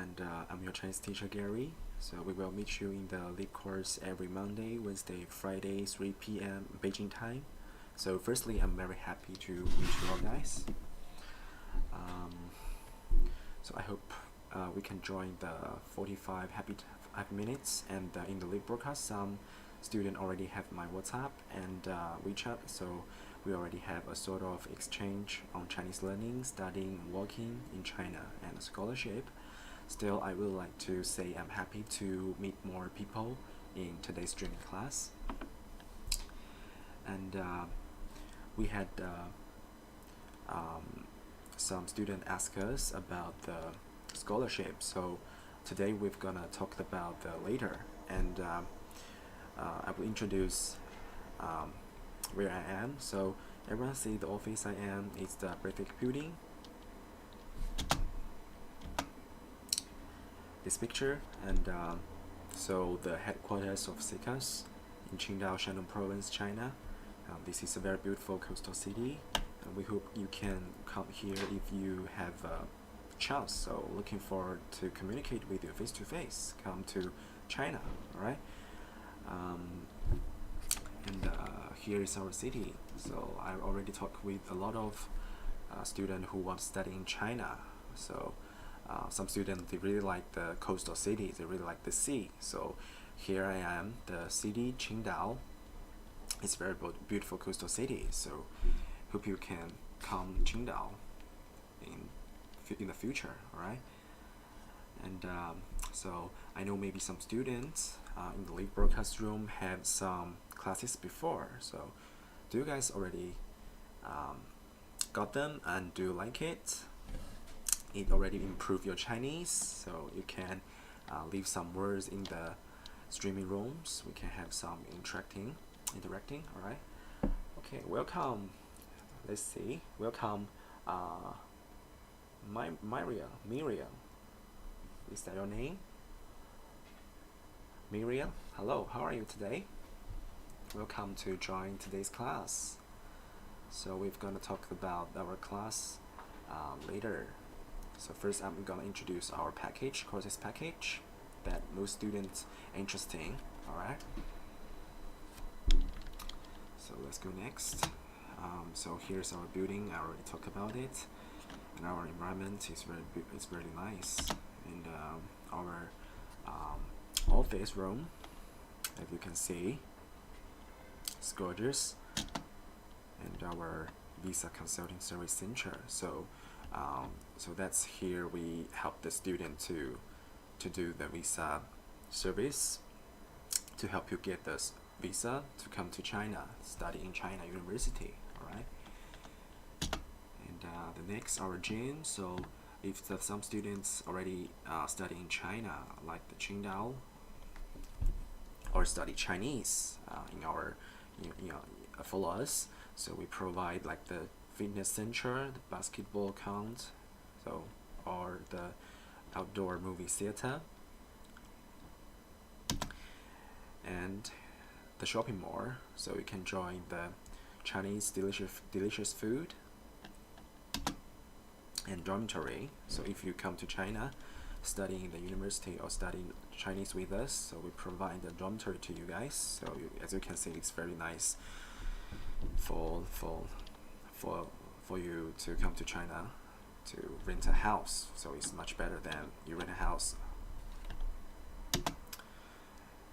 and I'm your Chinese teacher Gary. So we will meet you in the lead course every Monday, Wednesday, Friday, 3 p.m. Beijing time. So firstly, I'm very happy to meet you all guys. So I hope we can join the 45 happy minutes, and in the lead broadcast, some students already have my WhatsApp and WeChat, so we already have a sort of exchange on Chinese learning, studying, working in China, and scholarship. Still, I would like to say I'm happy to meet more people in today's streaming class. And we had some students ask us about the scholarship, so today we're gonna talk about the later, and I will introduce where I am. So everyone see the office I am. It's the breathtaking building. This picture, and so the headquarters of CCAS in Qingdao, Shandong Province, China. This is a very beautiful coastal city, and we hope you can come here if you have a chance. So looking forward to communicate with you face to face. Come to China, all right? And here is our city. So I already talked with a lot of students who want to study in China. So some students, they really like the coastal cities, they really like the sea. So here I am, the city Qingdao. It's a very beautiful coastal city. So hope you can come Qingdao in the future, all right? And so I know maybe some students in the live broadcast room had some classes before. So do you guys already got them, and do you like it? It already improved your Chinese, so you can leave some words in the streaming rooms. We can have some interacting, all right? Okay, welcome. Let's see. Welcome, Miriam. Is that your name? Miriam, hello. How are you today? Welcome to join today's class. So we're gonna talk about our class later. So first, I'm gonna introduce our courses package that most students interesting. All right. So let's go next. So here's our building. I already talked about it, and our environment is very nice. And our office room, as you can see, it's gorgeous. And our visa consulting service center. So that's here we help the student to do the visa service, to help you get this visa to come to China, study in China University, all right? And the next, our gym. So if some students already study in China, like the Qingdao, or study Chinese in our, follow us. So we provide like the fitness center, the basketball court, so or the outdoor movie theater, and the shopping mall. So you can join the Chinese delicious food, and dormitory. So if you come to China, studying in the university or studying Chinese with us, so we provide the dormitory to you guys. So as you can see, it's very nice for you to come to China to rent a house. So it's much better than you rent a house.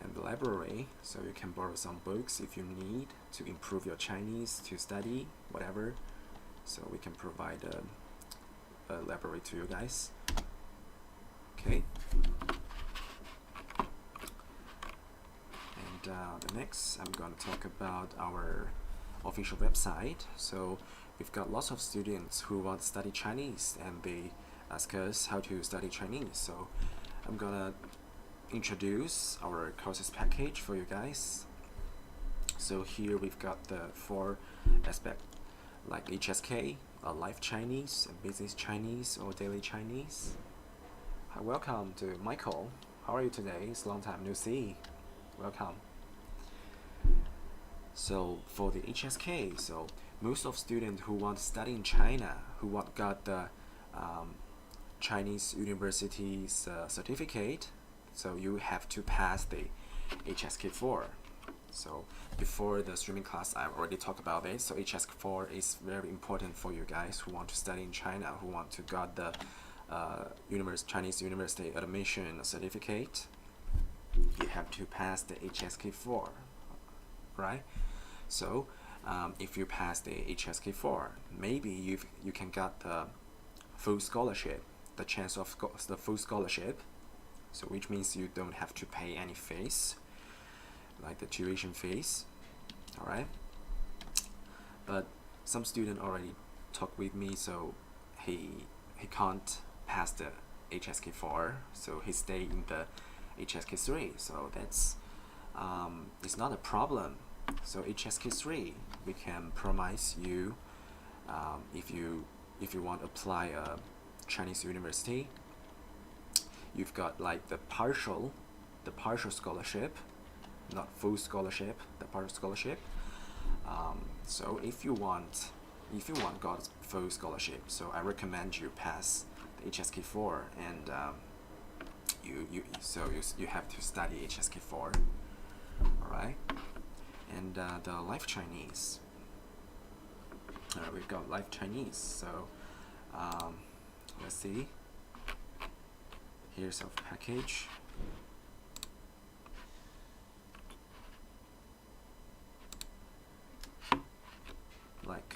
And the library, so you can borrow some books if you need to improve your Chinese, to study, whatever. So we can provide a library to you guys. Okay. And the next, I'm going to talk about our official website. So we've got lots of students who want to study Chinese, and they ask us how to study Chinese. So I'm gonna introduce our courses package for you guys. So here we've got the 4 aspects, like HSK, Life Chinese, Business Chinese, or Daily Chinese. Hi, welcome to Michael. How are you today? It's a long time no see. Welcome. So for the HSK, so most of students who want to study in China, who got the Chinese university's certificate, so you have to pass the HSK4. So before the streaming class, I already talked about this. So HSK4 is very important for you guys who want to study in China, who want to get the Chinese university admission certificate. You have to pass the HSK4, right? So if you pass the HSK4, maybe you can get the full scholarship, the chance of the full scholarship. So which means you don't have to pay any fees, like the tuition fees, all right? But some student already talked with me, so he can't pass the HSK4, so he stay in the HSK3. So that's it's not a problem. So HSK3, we can promise you if you want to apply a Chinese university, you've got like the partial scholarship, not full scholarship, the partial scholarship. So if you want got full scholarship, so I recommend you pass the HSK4, and you have to study HSK4, all right? And the Life Chinese, we've got Life Chinese. So let's see. Here's our package. Like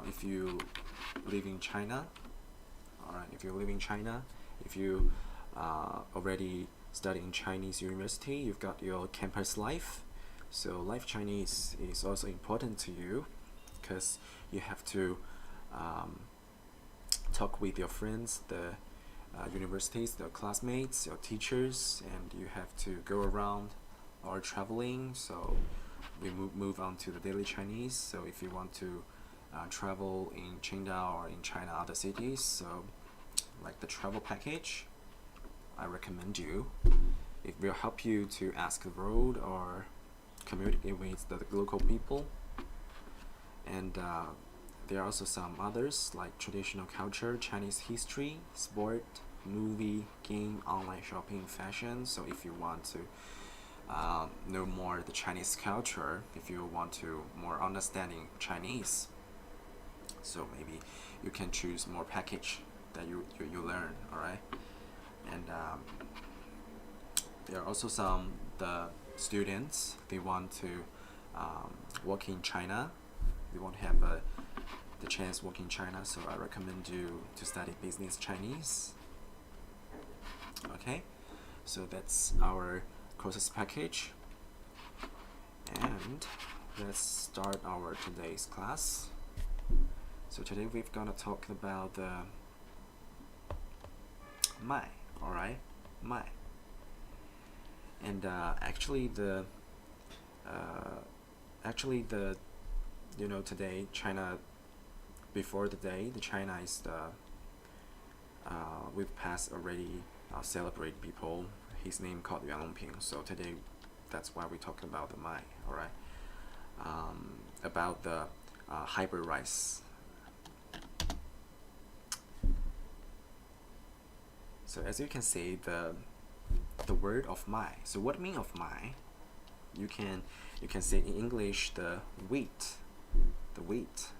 if you live in China, alright, if you live in China, if you already study in Chinese university, you've got your campus life. So Life Chinese is also important to you because you have to talk with your friends, the universities, the classmates, your teachers, and you have to go around or traveling. So we move on to the daily Chinese. So if you want to travel in Qingdao or in China other cities, so like the travel package, I recommend you. It will help you to ask the road or communicate with the local people. And there are also some others like traditional culture, Chinese history, sport, movie, game, online shopping, fashion. So if you want to know more the Chinese culture, if you want to more understanding Chinese, so maybe you can choose more package that you learn, all right? And there are also some the students, they want to work in China, they want to have the chance work in China, so I recommend you to study business Chinese. Okay, so that's our courses package, and let's start our today's class. So today we're gonna talk about the Mai, all right, Mai. And actually the today China, before the day the China is the we've passed already celebrate people, his name called Yuan Longping. So today that's why we're talking about the Mai, all right? About the hybrid rice. So as you can see, the word of Mai. So what mean of Mai? You can say in English the wheat, WHEAT,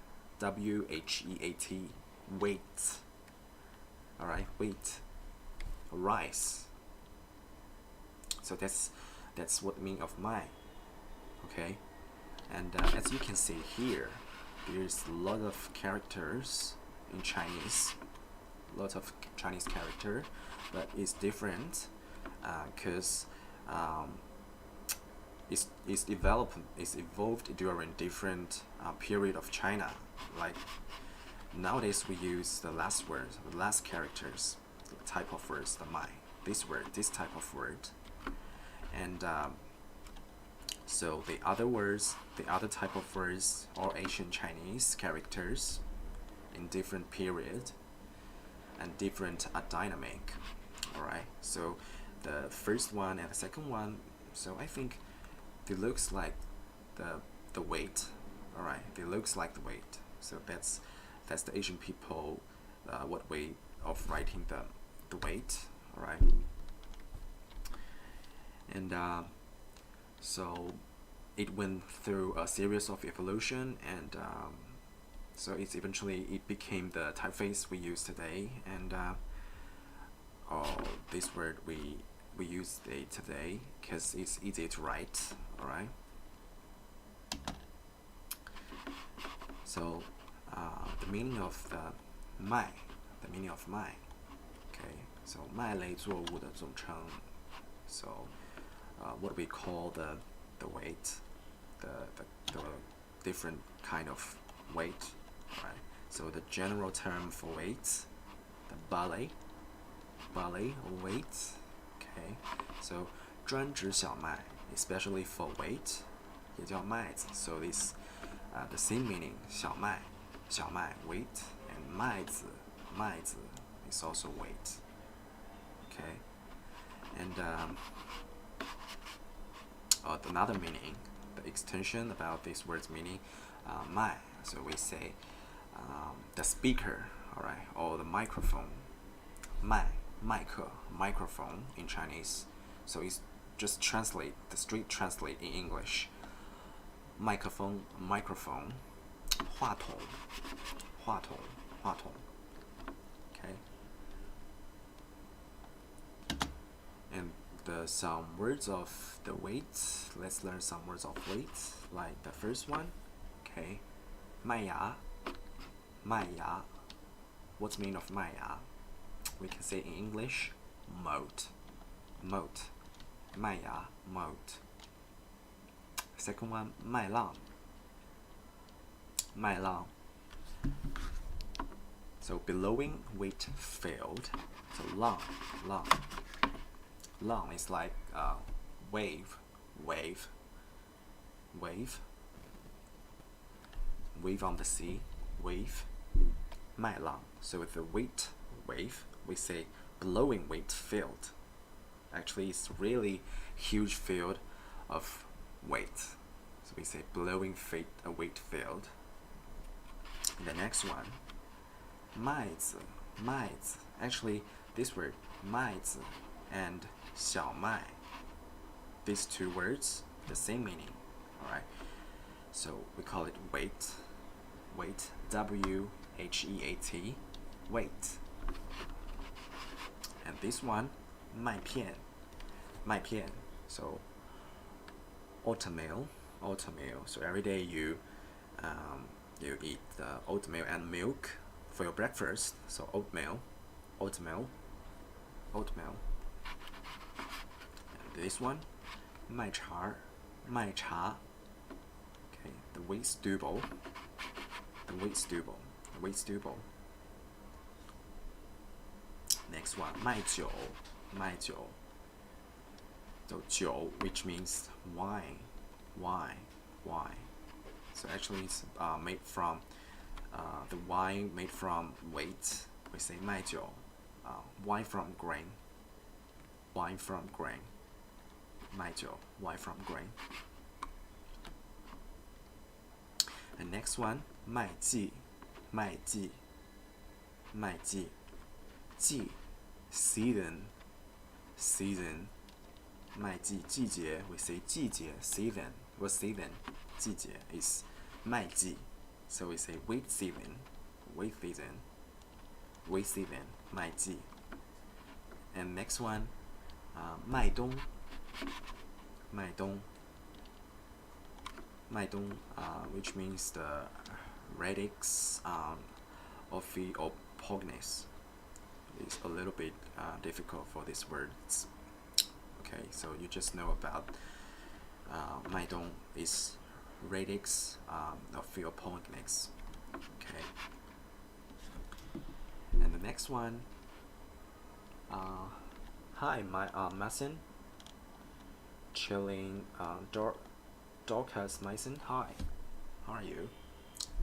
wheat. All right, wheat, rice. So that's what mean of Mai. Okay, and as you can see here, there's a lot of characters in Chinese, lots of Chinese character, but it's different because it's evolved during different period of China. Like nowadays we use the last words, the last characters, the type of words, the Mai, this word, this type of word, and so the other words, the other type of words, are ancient Chinese characters in different period and different dynamic. All right, so the first one and the second one, so I think it looks like the weight. All right, it looks like the weight. So that's the Asian people what way of writing the weight. All right. And so it went through a series of evolution, and so it became the typeface we use today, and this word we use it today because it's easy to write. All right. So the meaning of the 脉 the meaning of 脉 okay, so 脉类作物的总称. So what we call the weight, the different kind of weight, right? So the general term for weight, the ballet or weight, okay. So 专指小麦 especially for weight 也叫麦子. So this the same meaning 小麦 weight, and 麦子 is also weight, okay. And another meaning, the extension about this word's meaning, 麦, so we say the speaker, all right, or the microphone. 麦 microphone in Chinese, so it's just translate the straight translate in English. Microphone 话筒 okay. And some words of the weight, let's learn some words of weight, like the first one, okay. 麦芽 what's the meaning of 麦芽? We can say in English moat 麦芽 moat. Second one, 麦浪 so billowing wheat field. So 浪 is like wave on the sea, wave 麦浪. So with the wheat wave, we say blowing wheat field. Actually, it's really huge field of wheat, so we say blowing wheat field. And the next one, 麦子 actually this word 麦子 and 小麦, these two words the same meaning, all right. So we call it weight WHEAT, weight. And this one 麦片 so oatmeal. So every day you eat oatmeal and milk for your breakfast. So oatmeal. And this one 麦茶 okay, the wheat stubble. Next one 麦酒 so 酒 which means wine. So actually it's made from the wine made from wheat. We say 麦酒 wine from grain 麦酒 wine from grain. And next one 麦季 季 season 麦季季节 we say 季节 season. What season? 季节 is 麦季, so we say wheat season 麦季. And next one 麦冬 which means the radix or pogness. It's a little bit difficult for these words. Okay, so you just know about 麦冬 is radix of Phoeoponyx. Okay. And the next one, hi, Mason. Chilling, Dorcas Mason. Hi, how are you?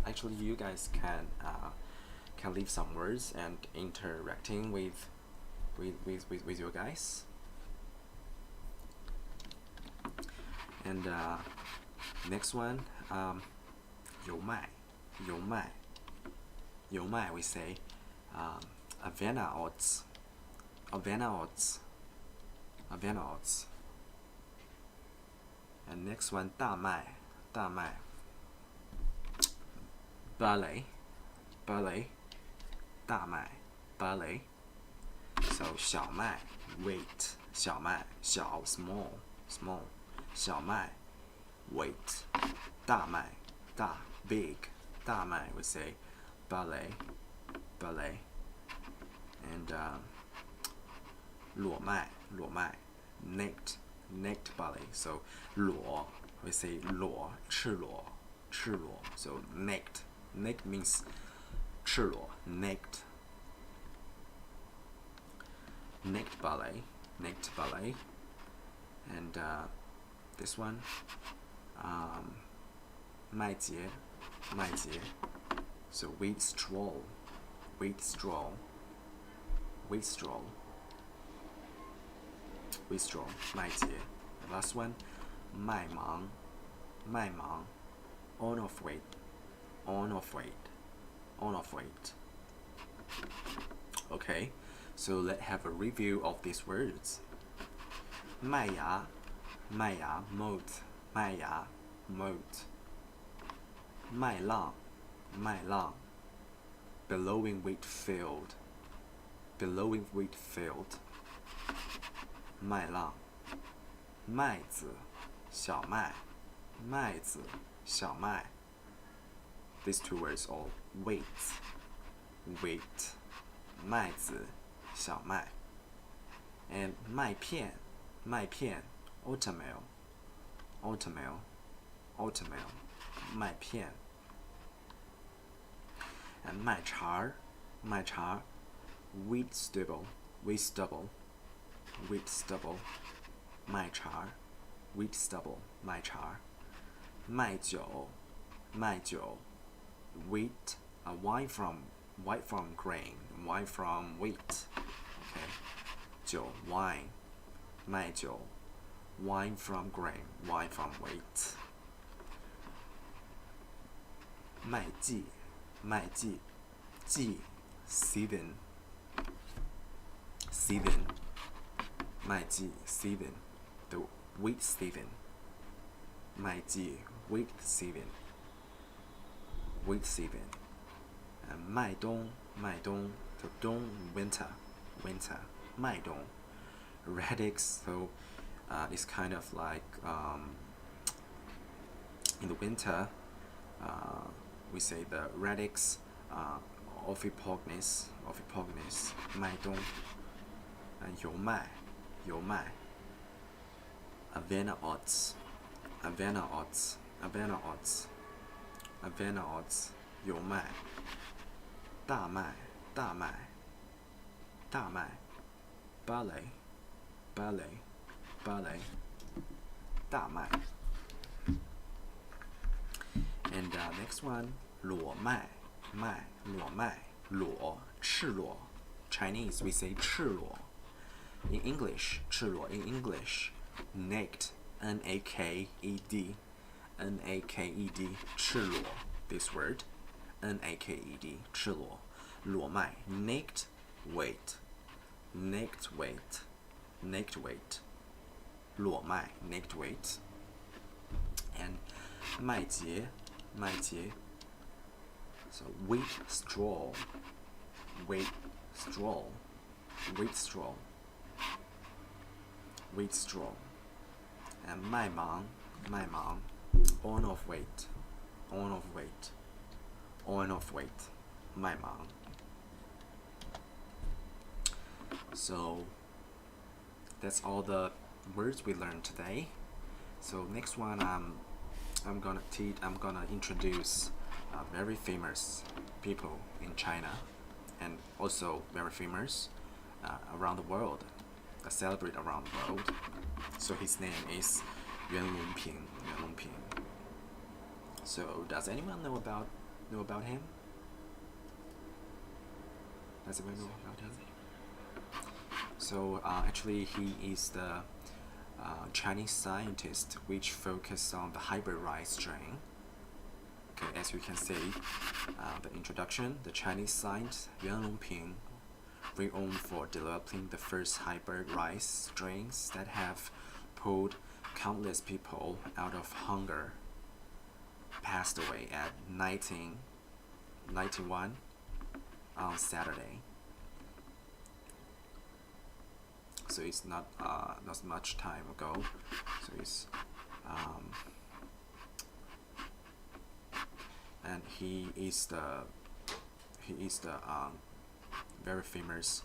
Actually, you guys can leave some words and interacting with you guys. And next one, 油麦 we say Avena oats Havana oats. Havana oats. And next one, 大麦 大麦 barley barley 大麦 barley. So 小麦 weight 小麦小 small small 小麦 weight 大麦大 big 大麦 we say barley barley. And 裸麦 naked barley. So 裸 we say 裸赤裸 so naked means 赤裸 naked barley. And this one 麦秸 so wheat straw 麦秸. The last one 麦芒 on of weight. Okay, so let's have a review of these words. 麦芽 mold 麦芽 mold. 麦浪 bellowing wheat field 麦浪 麦子小麦 These two words are weight 麦子小麦 and 麦片 oatmeal 麦片 and 麦茬 wheat stubble 麦茬 wheat stubble 麦茬 麦酒 wheat wine from grain, wine from wheat. Okay, 酒 wine 麦酒 wine from grain, wine from wheat. 麦季 季 season 麦季 season the wheat season 麦季 wheat season and 麦冬 the冬 winter 麦冬 radix, so it's kind of like in the winter we say the radix ophipognus 麦冬 and 油麦 Havana oats 油麦 大麦 barley 大麦 and next one 裸麦 裸赤裸 Chinese we say 赤裸 in English 赤裸 in English naked naked 赤裸 this word naked 赤裸裸麦 naked weight 裸麦 naked weight and 麦秸 so wheat straw and 麦芒 on of weight 麦芒 So that's all the words we learned today. So next one I'm gonna introduce very famous people in China and also very famous around the world, celebrate around the world. So his name is Yuan Longping. So does anyone know about him? Does anyone know about him? So actually he is the Chinese scientist which focused on the hybrid rice strain. Okay, as you can see, the introduction, the Chinese scientist Yuan Longping renowned for developing the first hybrid rice strains that have pulled countless people out of hunger, passed away at 1991 on Saturday. So it's not much time ago. So it's and he is the very famous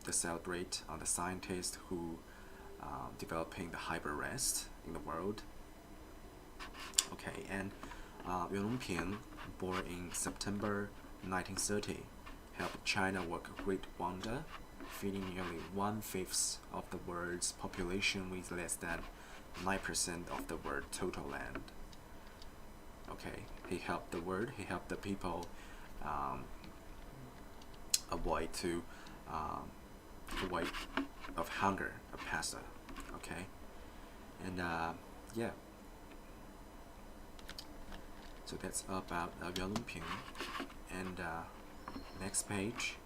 the scientist who developing the hybrid rice in the world. Okay, and Yuan Longping, born in September 1930, helped China work a great wonder, feeding nearly 1/5 of the world's population with less than 9% of the world's total land. Okay, he helped the world, he helped the people avoid of hunger, a pasta. Okay, and yeah. So that's about Yuan Longping. And next page,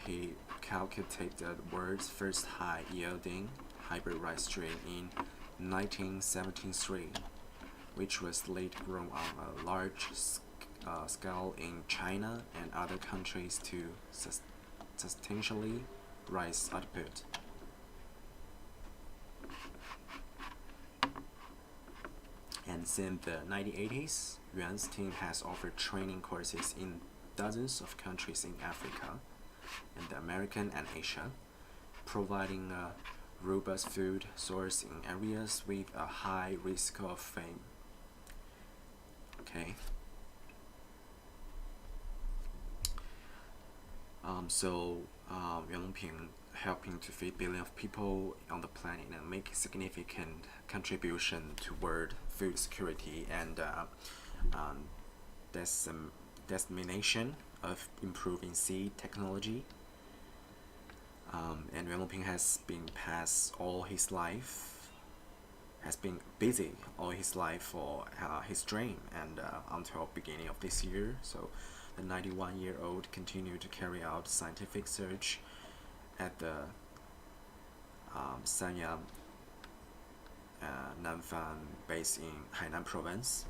he calculated the world's first high-yielding hybrid rice strain in 1973, which was later grown on a large scale in China and other countries to substantially rice output. And since the 1980s, Yuan's team has offered training courses in dozens of countries in Africa and the American and Asia, providing a robust food source in areas with a high risk of famine. Okay. Yuan Longping helping to feed billions of people on the planet and make significant contribution toward food security and dissemination of improving seed technology. And Yuan Longping has been busy all his life for his dream, and until beginning of this year. So the 91-year-old continued to carry out scientific research at the Sanyang Nanfang base in Hainan province.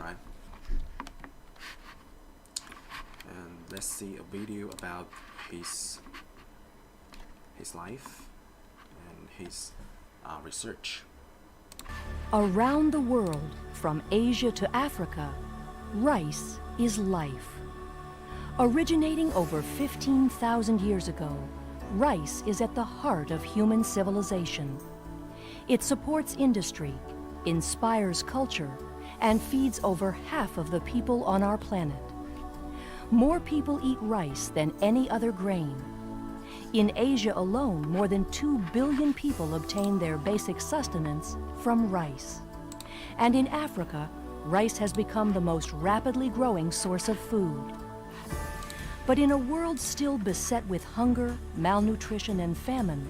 Right. And let's see a video about his life and his research. Around the world, from Asia to Africa, rice is life. Originating over 15,000 years ago, rice is at the heart of human civilization. It supports industry, inspires culture, and feeds over half of the people on our planet. More people eat rice than any other grain. In Asia alone, more than 2 billion people obtain their basic sustenance from rice. And in Africa, rice has become the most rapidly growing source of food. But in a world still beset with hunger, malnutrition, and famine,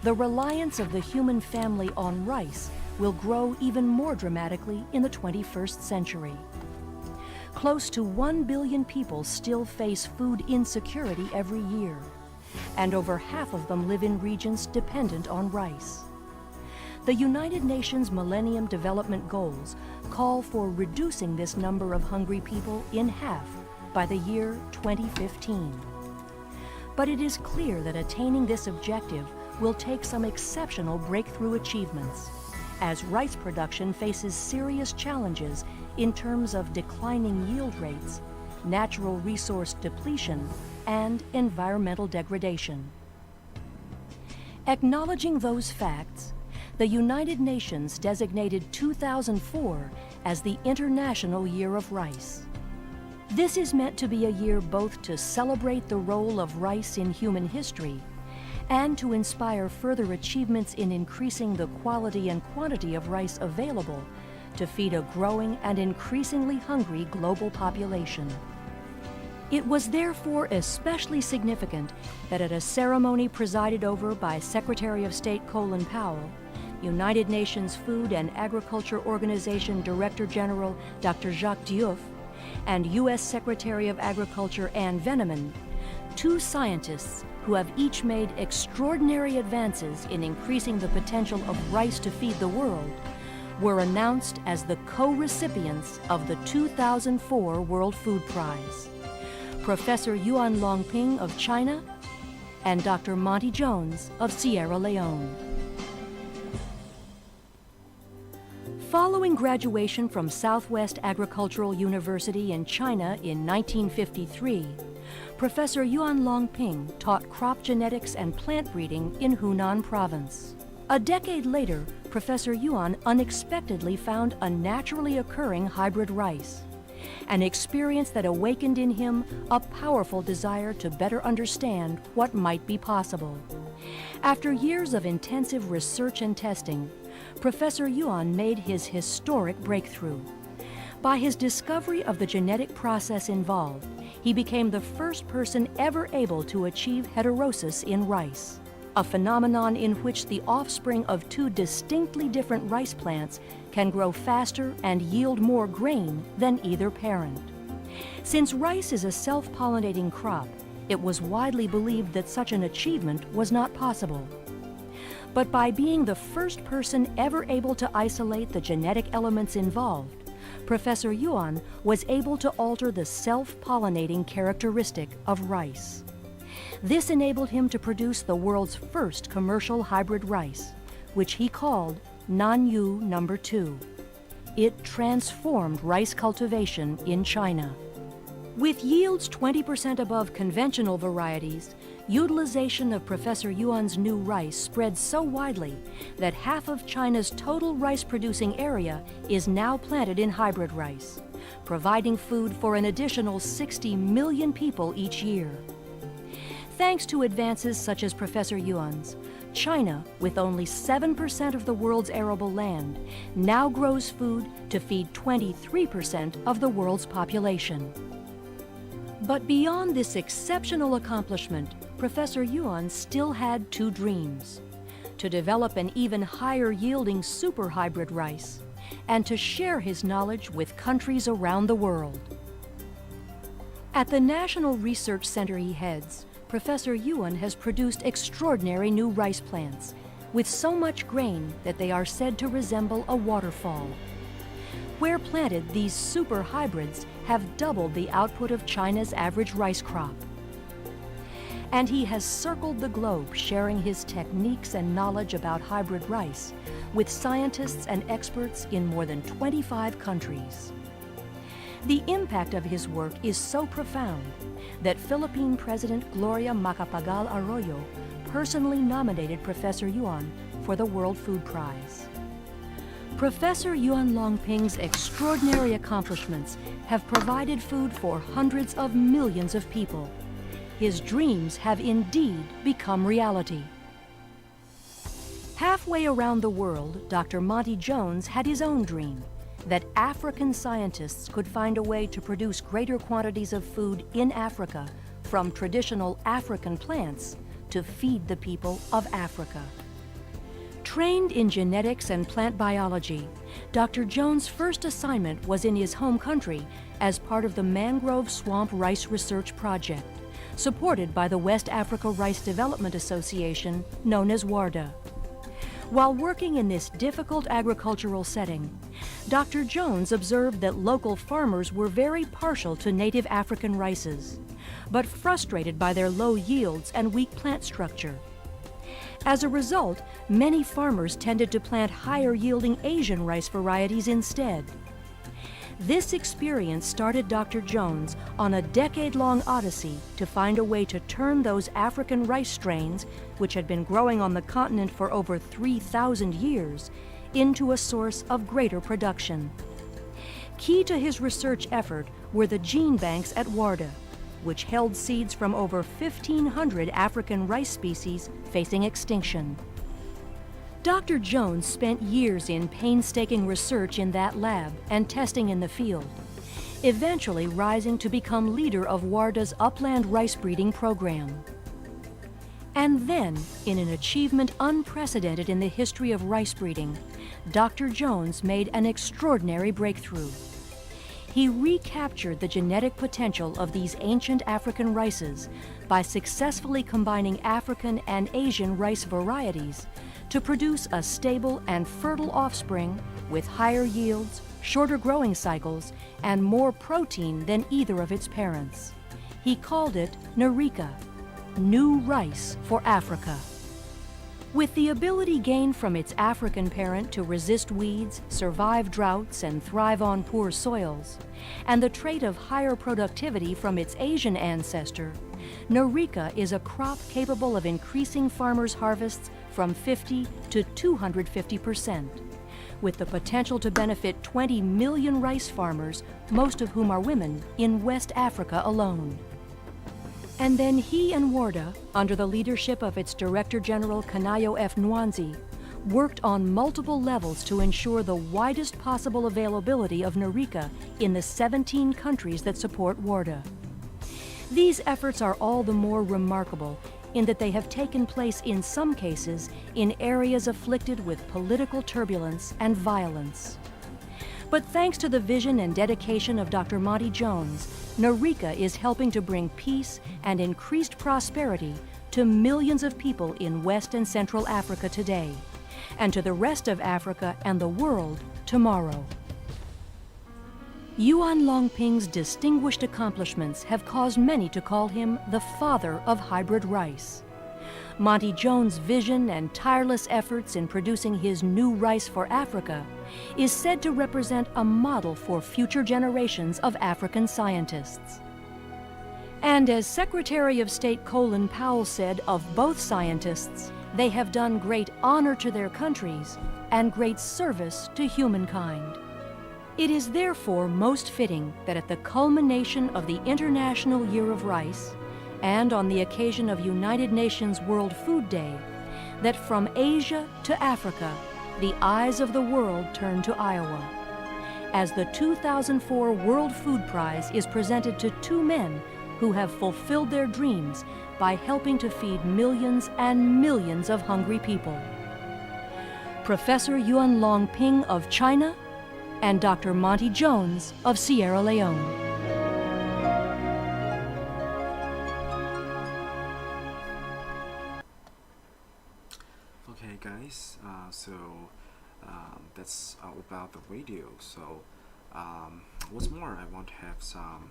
the reliance of the human family on rice will grow even more dramatically in the 21st century. Close to 1 billion people still face food insecurity every year, and over half of them live in regions dependent on rice. The United Nations Millennium Development Goals call for reducing this number of hungry people in half by the year 2015. But it is clear that attaining this objective will take some exceptional breakthrough achievements, as rice production faces serious challenges in terms of declining yield rates, natural resource depletion, and environmental degradation. Acknowledging those facts, the United Nations designated 2004 as the International Year of Rice. This is meant to be a year both to celebrate the role of rice in human history and to inspire further achievements in increasing the quality and quantity of rice available to feed a growing and increasingly hungry global population. It was therefore especially significant that at a ceremony presided over by Secretary of State Colin Powell, United Nations Food and Agriculture Organization Director General Dr. Jacques Diouf, and U.S. Secretary of Agriculture Ann Veneman, two scientists who have each made extraordinary advances in increasing the potential of rice to feed the world, were announced as the co-recipients of the 2004 World Food Prize. Professor Yuan Longping of China and Dr. Monty Jones of Sierra Leone. Following graduation from Southwest Agricultural University in China in 1953, Professor Yuan Longping taught crop genetics and plant breeding in Hunan Province. A decade later, Professor Yuan unexpectedly found a naturally occurring hybrid rice, an experience that awakened in him a powerful desire to better understand what might be possible. After years of intensive research and testing, Professor Yuan made his historic breakthrough. By his discovery of the genetic process involved, he became the first person ever able to achieve heterosis in rice, a phenomenon in which the offspring of two distinctly different rice plants can grow faster and yield more grain than either parent. Since rice is a self-pollinating crop, it was widely believed that such an achievement was not possible. But by being the first person ever able to isolate the genetic elements involved, Professor Yuan was able to alter the self-pollinating characteristic of rice. This enabled him to produce the world's first commercial hybrid rice, which he called Nanyu No. 2. It transformed rice cultivation in China. With yields 20% above conventional varieties, utilization of Professor Yuan's new rice spread so widely that half of China's total rice-producing area is now planted in hybrid rice, providing food for an additional 60 million people each year. Thanks to advances such as Professor Yuan's, China, with only 7% of the world's arable land, now grows food to feed 23% of the world's population. But beyond this exceptional accomplishment, Professor Yuan still had two dreams: to develop an even higher yielding super hybrid rice, and to share his knowledge with countries around the world. At the National Research Center he heads, Professor Yuan has produced extraordinary new rice plants, with so much grain that they are said to resemble a waterfall. Where planted, these super hybrids have doubled the output of China's average rice crop. And he has circled the globe sharing his techniques and knowledge about hybrid rice with scientists and experts in more than 25 countries. The impact of his work is so profound that Philippine President Gloria Macapagal Arroyo personally nominated Professor Yuan for the World Food Prize. Professor Yuan Longping's extraordinary accomplishments have provided food for hundreds of millions of people. His dreams have indeed become reality. Halfway around the world, Dr. Monty Jones had his own dream: that African scientists could find a way to produce greater quantities of food in Africa from traditional African plants to feed the people of Africa. Trained in genetics and plant biology, Dr. Jones' first assignment was in his home country as part of the Mangrove Swamp Rice Research Project, supported by the West Africa Rice Development Association, known as WARDA. While working in this difficult agricultural setting, Dr. Jones observed that local farmers were very partial to native African rices, but frustrated by their low yields and weak plant structure. As a result, many farmers tended to plant higher-yielding Asian rice varieties instead. This experience started Dr. Jones on a decade-long odyssey to find a way to turn those African rice strains, which had been growing on the continent for over 3,000 years, into a source of greater production. Key to his research effort were the gene banks at WARDA, which held seeds from over 1,500 African rice species facing extinction. Dr. Jones spent years in painstaking research in that lab and testing in the field, eventually rising to become leader of WARDA's upland rice breeding program. And then, in an achievement unprecedented in the history of rice breeding, Dr. Jones made an extraordinary breakthrough. he recaptured the genetic potential of these ancient African rices by successfully combining African and Asian rice varieties to produce a stable and fertile offspring with higher yields, shorter growing cycles, and more protein than either of its parents. He called it Narika, new rice for Africa. With the ability gained from its African parent to resist weeds, survive droughts, and thrive on poor soils, and the trait of higher productivity from its Asian ancestor, Narika is a crop capable of increasing farmers' harvests from 50 to 250%, with the potential to benefit 20 million rice farmers, most of whom are women, in West Africa alone. And then he and Warda, under the leadership of its Director General Kanayo F. Nwanzi, worked on multiple levels to ensure the widest possible availability of Narika in the 17 countries that support Warda. These efforts are all the more remarkable in that they have taken place in some cases in areas afflicted with political turbulence and violence. But thanks to the vision and dedication of Dr. Monty Jones, Narika is helping to bring peace and increased prosperity to millions of people in West and Central Africa today, and to the rest of Africa and the world tomorrow. Yuan Longping's distinguished accomplishments have caused many to call him the father of hybrid rice. Monty Jones' vision and tireless efforts in producing his new rice for Africa is said to represent a model for future generations of African scientists. And as Secretary of State Colin Powell said of both scientists, they have done great honor to their countries and great service to humankind. It is therefore most fitting that at the culmination of the International Year of Rice, and on the occasion of United Nations World Food Day, that from Asia to Africa, the eyes of the world turn to Iowa, as the 2004 World Food Prize is presented to two men who have fulfilled their dreams by helping to feed millions and millions of hungry people. Professor Yuan Longping of China and Dr. Monty Jones of Sierra Leone. Okay, guys, that's all about the video. So what's more, I want to have some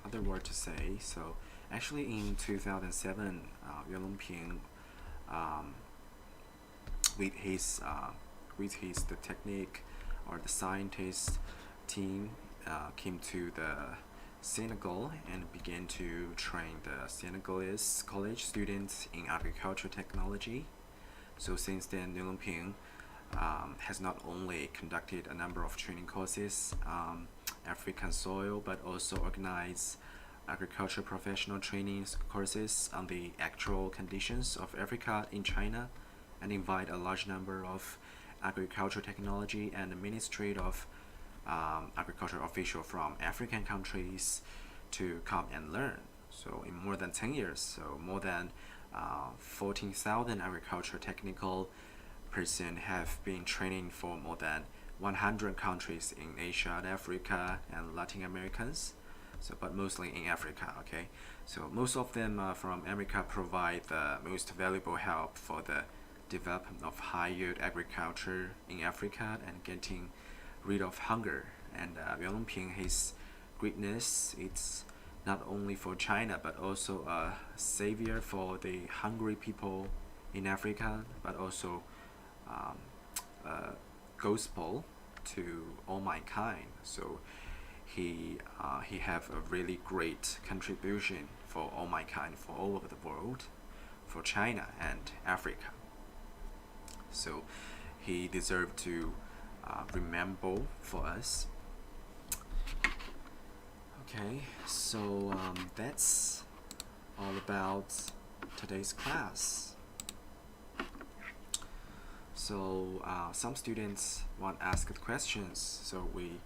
other word to say. So actually in 2007, Yuan Longping, with his the technique or the scientist team came to the Senegal and began to train the Senegalese college students in agriculture technology. So since then, Yuan Longping has not only conducted a number of training courses on African soil, but also organized agriculture professional training courses on the actual conditions of Africa in China, and invite a large number of agriculture technology and the Ministry of Agriculture officials from African countries to come and learn. So in more than 10 years, so more than 14,000 agriculture technical person have been training for more than 100 countries in Asia and Africa and Latin Americans. So, but mostly in Africa, okay? So most of them from America provide the most valuable help for the development of high-yield agriculture in Africa and getting rid of hunger. And Yuan Longping, his greatness, it's not only for China, but also a savior for the hungry people in Africa, but also a gospel to all mankind. So he have a really great contribution for all mankind, for all over the world, for China and Africa. So he deserved to remember for us. Okay, so that's all about today's class. So some students want to ask questions, so we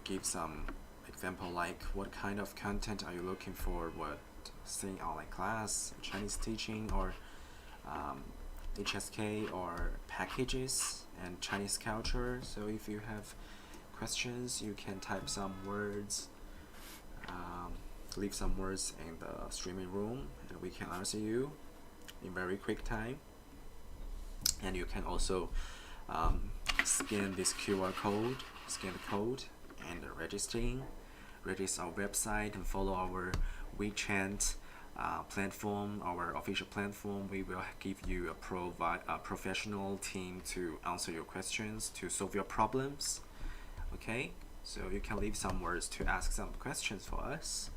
give some example, like what kind of content are you looking for? What seeing online class, Chinese teaching, or HSK or packages and Chinese culture. So if you have questions, you can type some words, leave some words in the streaming room, and we can answer you in very quick time. And you can also scan this QR code, scan the code, and register our website and follow our WeChat platform, our official platform. We will give you a professional team to answer your questions, to solve your problems. Okay, so you can leave some words to ask some questions for us.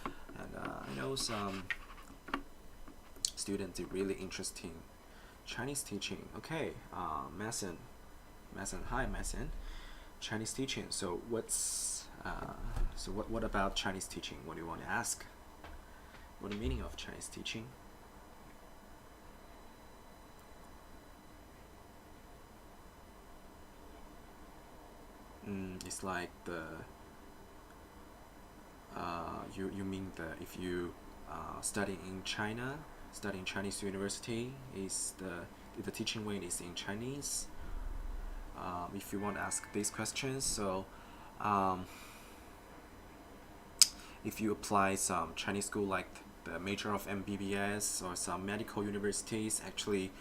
And I know some students are really interesting Chinese teaching. Okay, Mason, hi Mason. Chinese teaching. So what about Chinese teaching? What do you want to ask? What the meaning of Chinese teaching? It's like the you mean the if you study in China, studying Chinese university, is the teaching way is in Chinese. If you want to ask these questions, so if you apply some Chinese school like the major of MBBS or some medical universities, actually,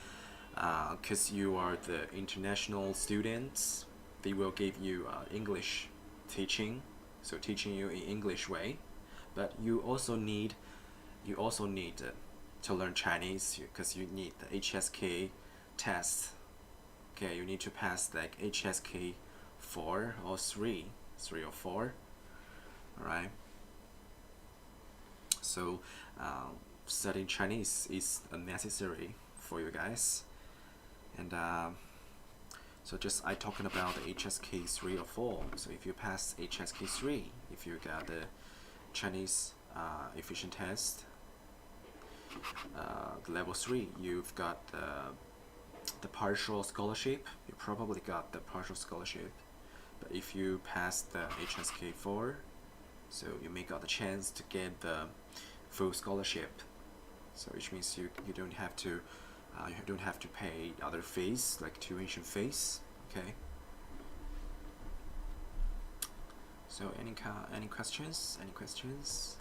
because you are the international students, they will give you English teaching, so teaching you in English way. But you also need to learn Chinese because you need the HSK test. Okay, you need to pass like HSK 4 or 3 or 4. Alright. So studying Chinese is necessary for you guys. And so just I talking about the HSK 3 or 4. So if you pass HSK 3, if you got the Chinese efficient test, the level 3, you've got the partial scholarship. You probably got the partial scholarship. But if you pass the HSK 4, so you may got the chance to get the full scholarship. So which means you don't have to pay other fees like tuition fees. Okay. So any questions? Any questions?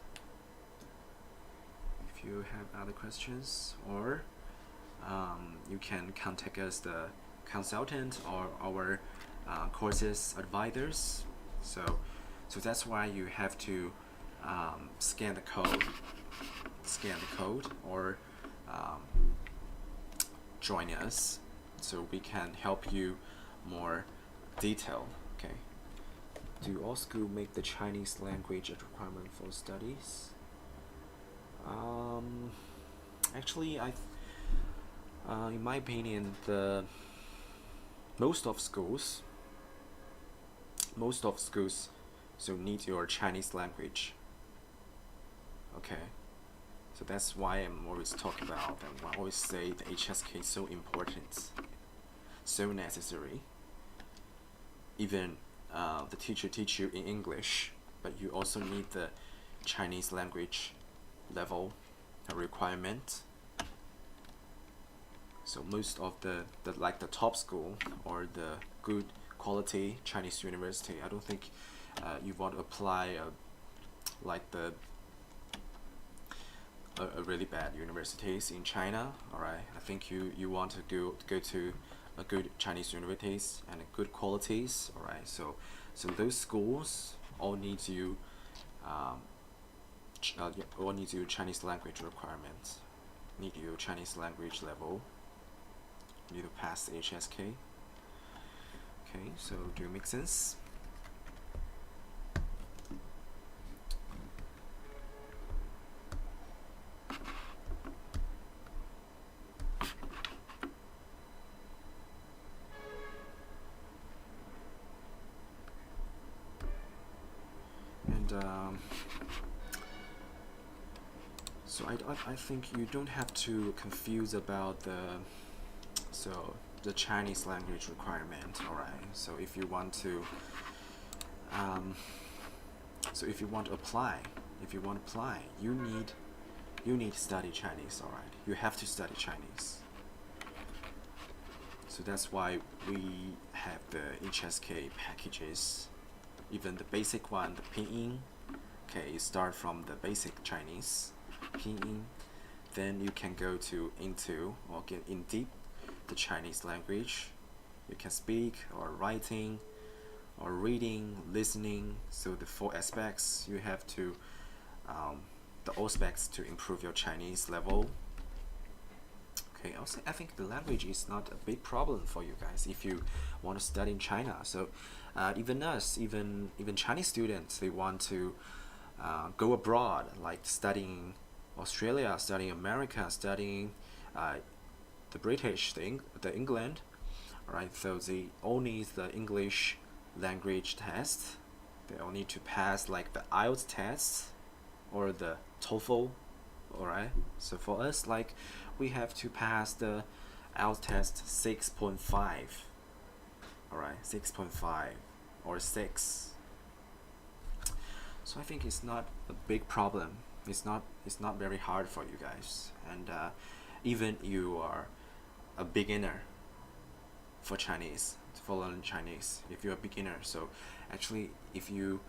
If you have other questions, or you can contact us, the consultant or our courses advisors. So that's why you have to scan the code, or join us, so we can help you more detail. Okay. Do all schools make the Chinese language a requirement for studies? Actually, in my opinion, most of schools so need your Chinese language. Okay, so that's why I'm always talking about, and I always say the HSK is so important, so necessary. Even the teacher teach you in English, but you also need the Chinese language level requirement. So most of the like the top school or the good quality Chinese university, I don't think you want to apply like the a really bad universities in China. Alright, I think you want to go to a good Chinese universities and good qualities. Alright, so those schools all need you Chinese language requirements, need you Chinese language level, need to pass HSK. Okay, so do it make sense? And so I think you don't have to confuse about the Chinese language requirement. Alright, so if you want to apply, you need to study Chinese. Alright, you have to study Chinese. So that's why we have the HSK packages. Even the basic one, the pinyin. Okay, you start from the basic Chinese pinyin, then you can go into or get in deep the Chinese language. You can speak or writing or reading, listening. So the four aspects you have to the aspects to improve your Chinese level. Okay, also I think the language is not a big problem for you guys if you want to study in China. So even us, even Chinese students, they want to go abroad, like studying Australia, studying America, studying the British, the England. Right, so they all need the English language test. They all need to pass like the IELTS test or the TOEFL. Alright, so for us, like, we have to pass the IELTS test 6.5. Alright, 6.5 or 6. So I think it's not a big problem. It's not very hard for you guys, and even you are a beginner for Chinese, for learning Chinese, if you're a beginner. So actually, if you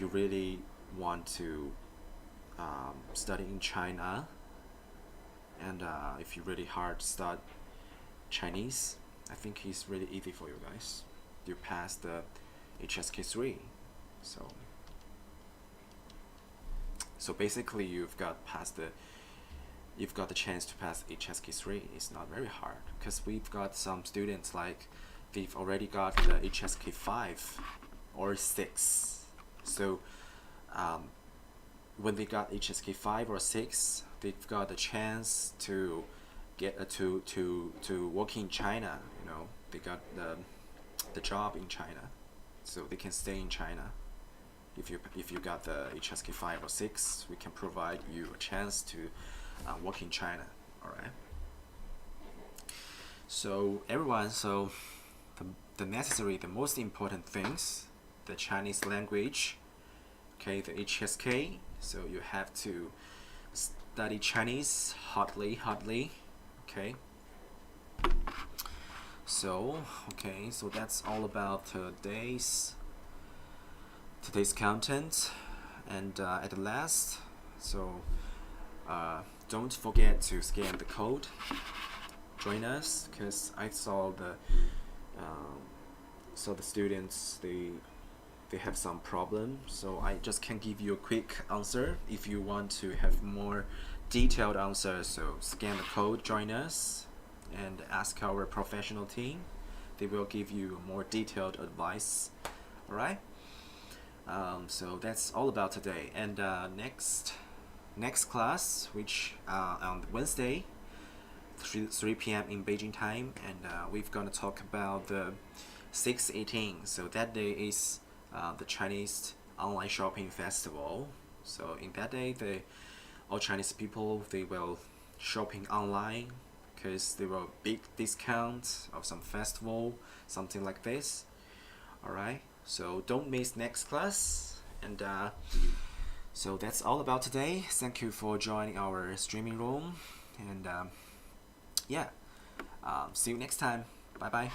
really want to study in China, and if you really hard to start Chinese, I think it's really easy for you guys. You pass the HSK 3. So basically you've got the chance to pass HSK 3. It's not very hard, because we've got some students like they've already got the HSK 5 or 6. So when they got HSK 5 or 6, they've got the chance to get to work in China. You know, they got the job in China, so they can stay in China. If you got the HSK 5 or 6, we can provide you a chance to work in China. Alright. So everyone, so the most important things, the Chinese language, okay, the HSK. So you have to study Chinese hardly, okay. So that's all about today's content, and at the last, so don't forget to scan the code, join us, because I saw the students, they have some problem, so I just can give you a quick answer. If you want to have more detailed answers, so scan the code, join us, and ask our professional team. They will give you more detailed advice. Alright, so that's all about today, and next class, which on Wednesday, 3 p.m. in Beijing time, and we're gonna talk about the 618. So that day is the Chinese online shopping festival. So in that day, all Chinese people, they will shopping online, because there will big discounts of some festival, something like this. Alright, so don't miss next class, and so that's all about today. Thank you for joining our streaming room, and yeah, see you next time. Bye bye.